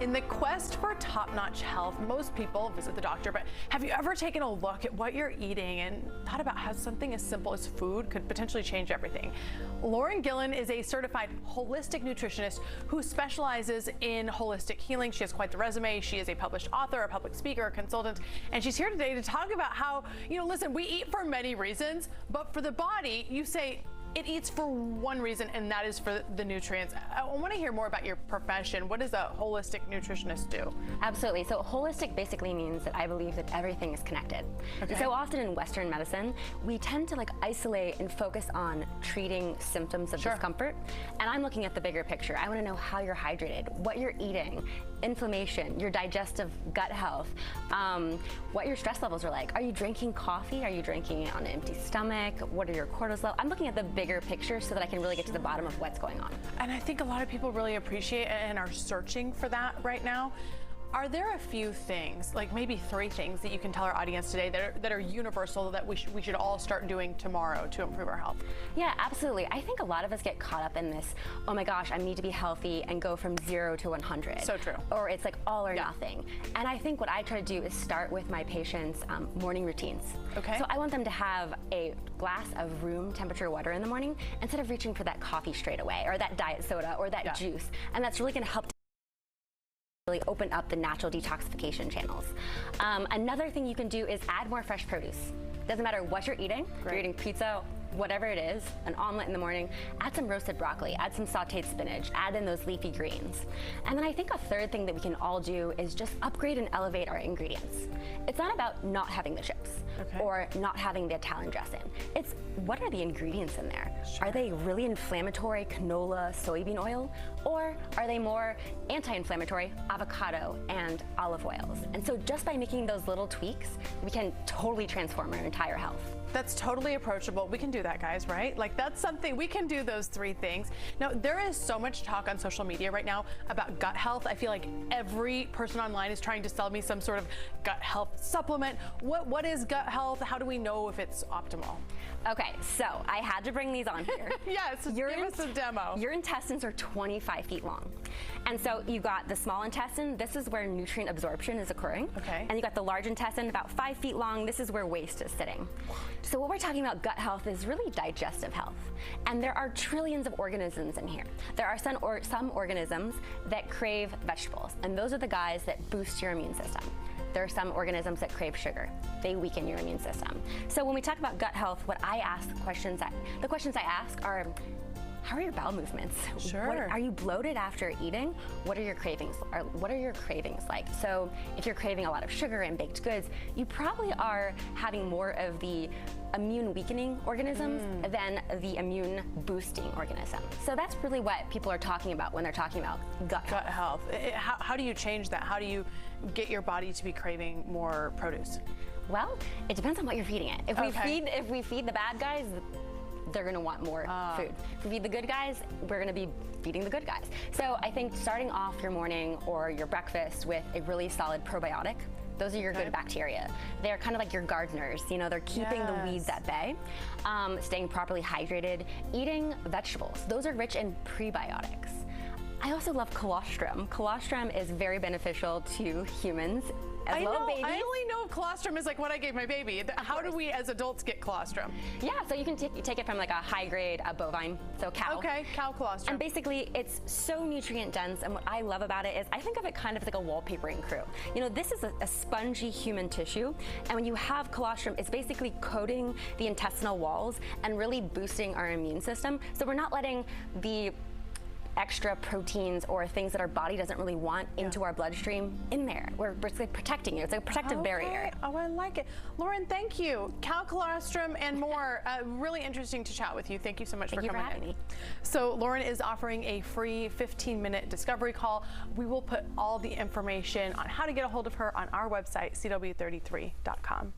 In the quest for top-notch health, most people visit the doctor, but have you ever taken a look at what you're eating and thought about how something as simple as food could potentially change everything? Lauren Gillen is a certified holistic nutritionist who specializes in holistic healing. She has quite the resume. She is a published author, a public speaker, a consultant, and she's here today to talk about how, listen, we eat for many reasons, but for the body, you say, it eats for one reason, and that is for the nutrients. I want to hear more about your profession. What does a holistic nutritionist do? Absolutely. So holistic basically means that I believe that everything is connected. Okay. So often in Western medicine, we tend to isolate and focus on treating symptoms of discomfort. And I'm looking at the bigger picture. I want to know how you're hydrated, what you're eating, inflammation, your digestive gut health, what your stress levels are like. Are you drinking coffee? Are you drinking it on an empty stomach? What are your cortisol levels? I'm looking at the bigger picture so that I can really get to the bottom of what's going on. And I think a lot of people really appreciate and are searching for that right now. Are there a few things, like maybe 3 things, that you can tell our audience today that are universal that we should all start doing tomorrow to improve our health? Yeah, absolutely. I think a lot of us get caught up in this, oh my gosh, I need to be healthy and go from 0 to 100. So true. Or it's like all or nothing. And I think what I try to do is start with my patients' morning routines. Okay. So I want them to have a glass of room temperature water in the morning instead of reaching for that coffee straight away or that diet soda or that juice. And that's really going to help really open up the natural detoxification channels. Another thing you can do is add more fresh produce. Doesn't matter what you're eating. If you're eating pizza, whatever it is, an omelet in the morning, add some roasted broccoli, add some sauteed spinach, add in those leafy greens. And then I think a third thing that we can all do is just upgrade and elevate our ingredients. It's not about not having the chips or not having the Italian dressing. It's what are the ingredients in there? Are they really inflammatory canola, soybean oil? Or are they more anti-inflammatory avocado and olive oils? And so just by making those little tweaks, we can totally transform our entire health. That's totally approachable. We can do that, guys, right? Like, that's something, we can do those 3 things. Now, there is so much talk on social media right now about gut health. I feel like every person online is trying to sell me some sort of gut health supplement. What is gut health? How do we know if it's optimal? Okay, so I had to bring these on here. Yes, give us a demo. Your intestines are 25 feet long. And so you got the small intestine. This is where nutrient absorption is occurring. Okay. And you got the large intestine, about 5 feet long. This is where waste is sitting. So what we're talking about gut health is really digestive health. And there are trillions of organisms in here. There are some organisms that crave vegetables, and those are the guys that boost your immune system. There are some organisms that crave sugar. They weaken your immune system. So when we talk about gut health, what I ask, the questions I ask are, how are your bowel movements? Sure. Are you bloated after eating? What are your cravings? What are your cravings like? So if you're craving a lot of sugar and baked goods, you probably are having more of the immune weakening organisms than the immune boosting organisms. So that's really what people are talking about when they're talking about gut health. How do you change that? How do you get your body to be craving more produce? Well, it depends on what you're feeding it. If we feed the bad guys, they're going to want more food. If we feed the good guys, we're going to be feeding the good guys. So I think starting off your morning or your breakfast with a really solid probiotic, those are your good bacteria. They're kind of like your gardeners, they're keeping the weeds at bay. Staying properly hydrated, eating vegetables. Those are rich in prebiotics. I also love colostrum. Colostrum is very beneficial to humans. I only know colostrum is like what I gave my baby. How do we as adults get colostrum? Yeah, so you can take it from like a high grade bovine, so cow. Okay, cow colostrum. And basically it's so nutrient dense, and what I love about it is I think of it kind of like a wallpapering crew. This is a spongy human tissue, and when you have colostrum, it's basically coating the intestinal walls and really boosting our immune system. So we're not letting the extra proteins or things that our body doesn't really want into our bloodstream in there. We're basically protecting you. It's like a protective barrier. Oh, I like it. Lauren, thank you. Cow colostrum and more. Really interesting to chat with you. Thank you so much for coming having me. So Lauren is offering a free 15-minute discovery call. We will put all the information on how to get a hold of her on our website, cw33.com.